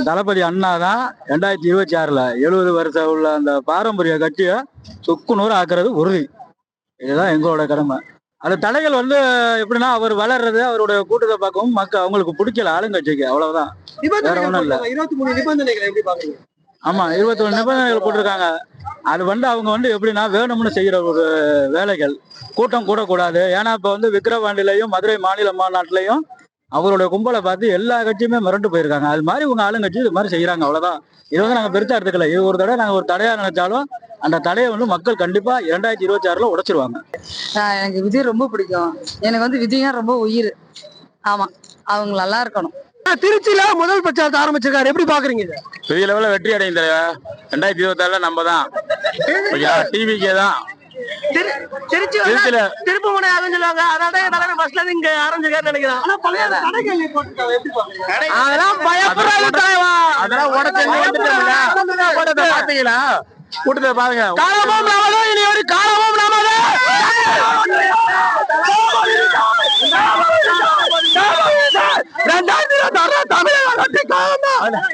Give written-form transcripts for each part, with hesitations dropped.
தளபதி அண்ணா தான் 2026ல 70 வருஷம் உள்ள அந்த பாரம்பரிய கட்சியை சுக்கு நூறு ஆக்குறது உறுதி. இதுதான் எங்களோட கடமை. அந்த தடைகள் எப்படின்னா அவர் வளர்றது அவருடைய கூட்டத்தை பார்க்கவும் மக்கள் அவங்களுக்கு பிடிக்கல ஆளுங்கட்சிக்கு, அவ்வளவுதான். வேற ஒண்ணும் இல்ல. 23 நிபந்தனைகளை எப்படி பாக்குறீங்க? ஆமா, 21 நிபந்தனைகள் போட்டிருக்காங்க. அது அவங்க எப்படின்னா வேணும்னு செய்யற ஒரு வேலைகள். கூட்டம் கூடக்கூடாது. ஏன்னா இப்ப விக்கிரவாண்டிலையும் மதுரை மாநில மாநாட்டிலையும் அவருடைய கும்பலை பார்த்து எல்லா கட்சியுமே மிரண்டு போயிருக்காங்க. அது மாதிரி உங்க ஆளுங்கட்சி இது மாதிரி செய்யறாங்க, அவ்வளவுதான். இது நாங்க பெருசா எடுத்துக்கல. இது ஒரு தடவை நாங்க ஒரு தடையா நினைச்சாலும் அந்த தடையை மக்கள் கண்டிப்பா 2026ல உடைச்சிருவாங்க. எனக்கு விஜய் ரொம்ப பிடிக்கும். எனக்கு விஜய்னா ரொம்ப உயிர். ஆமா, அவங்க நல்லா இருக்கணும். திருச்சியில முதல் பிரச்சாரத்தை ஆரம்பிச்சிருக்காரு, எப்படி பாக்குறீங்க? பெரிய லெவல்ல வெற்றி அடையும் தலைவா. 2026ல நம்ம தான் டிவிக்கே தான். திருச்சியில திருப்புமுனை சொல்லுவாங்க. அதனால பஸ்ல இருந்து இங்க ஆரம்பிச்சிருக்காரு நினைக்கிறேன். ஆனா பழைய தடைகள் போட்டுருக்காங்க, எப்படி பாக்குறீங்க? அதெல்லாம் பயப்படாத தலைவா. அதெல்லாம் உடச்சு பாத்தீங்களா? கூட்டத்தை பாருங்க. காலமும் நாமதான், இனி ஒரு காலமும் நாமதான்.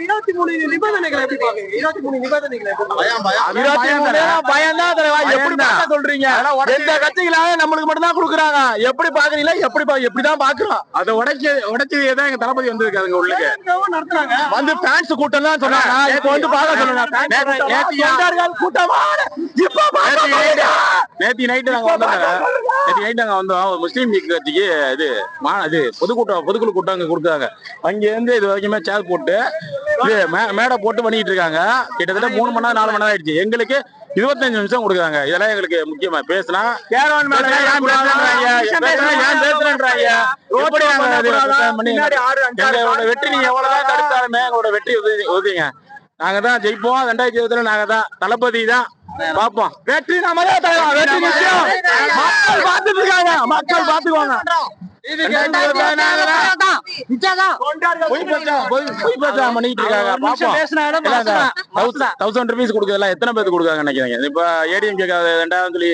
23 நிபந்தனைகளை எப்படி பாக்குறீங்க? 23 நிபந்தனைகளை சொல்றீங்க. எந்த கட்சிகளாக நம்மளுக்கு மட்டும் தான் கொடுக்குறாங்க. எப்படி பாக்குறீங்களா? எப்படிதான் பாக்குறோம். அதை உடைச்சதான் எங்க தளபதி வந்திருக்காங்க. உள்ளுக்கு நடத்துறாங்க. ஃபேன்ஸ் கூட்டம் தான் சொன்னாங்க. இப்ப பார்க்க சொல்லுங்க. கூட்டமா நேத்தி நைட்டு நாங்க வந்தோம். முஸ்லீம் கட்சிக்கு இது பொதுக்குழு கூட்டம் அங்க கொடுத்தாங்க. அங்க இருந்து இது வரைக்குமே சேர் போட்டு மேடை போட்டு பண்ணிட்டு இருக்காங்க. கிட்டத்தட்ட 3 மணி நேரம் 4 மணி நேரம் ஆயிடுச்சு. எங்களுக்கு 25 நிமிஷம் கொடுக்குறாங்க. இதெல்லாம் எங்களுக்கு முக்கியமா பேசினா வெற்றி நீங்க எவ்வளவுதான் தடுத்தாலுமே எங்களோட வெற்றி உறுதிங்க. நாங்க தான் ஜெயிப்போம். 2020 நாங்க தான். தளபதி தான் பாப்போம். வெற்றி நம்ம தான் தலைவா. வெற்றி நிச்சயம். மக்கள் பார்த்துட்டு இருக்காங்க. மக்கள் பாத்துக்குவாங்க. எத்தனை பேருக்கு கொடுக்காங்க நினைக்கிறீங்க? இப்ப ஏடிஎம் கேட்காத சொல்லி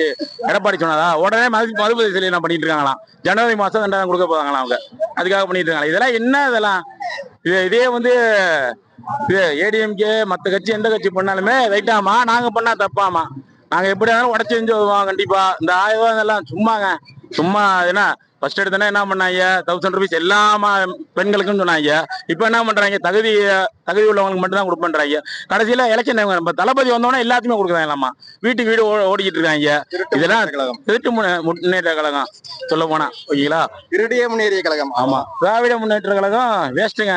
எடப்பாடி சொன்னதா உடனே மறுபதி சொல்லி என்ன பண்ணிட்டு இருக்காங்களாம். ஜனவரி மாசம் 2000 கொடுக்க போறாங்களா அவங்க. அதுக்காக பண்ணிட்டு இருக்காங்க. இதெல்லாம் என்ன? இதெல்லாம் இதே ஏடிஎம்கே மத்த கட்சி எந்த கட்சி பண்ணாலுமே ரைட்டாமா, நாங்க பண்ணா தப்பாமா. நாங்க எப்படி இருந்தாலும் உடச்சு செஞ்சு வருவோம் கண்டிப்பா. இந்த 1000 ரூபாய் இதெல்லாம் சும்மாங்க. சும்மா என்ன ஃபர்ஸ்ட் எடுத்தோன்னா என்ன பண்ணாங்க? 1000 rupees எல்லா பெண்களுக்கும் சொன்னாங்க. இப்ப என்ன பண்றாங்க? தகுதி உள்ளவங்களுக்கு மட்டும் தான் கொடுப்பேன்றாங்க. கடைசியில எலெக்ஷன் நம்ம தளபதி வந்தோன்னா எல்லாத்தையுமே கொடுக்குறாங்களாமா. வீட்டுக்கு வீடு ஓடிக்கிட்டு இருக்காங்க. இதெல்லாம் திருட்டு முன்னேற்ற கழகம் சொல்ல போனா. ஓகேங்களா? திருடிய முன்னேறிய கழகம். ஆமா, திராவிட முன்னேற்ற கழகம் வேஸ்ட்டுங்க.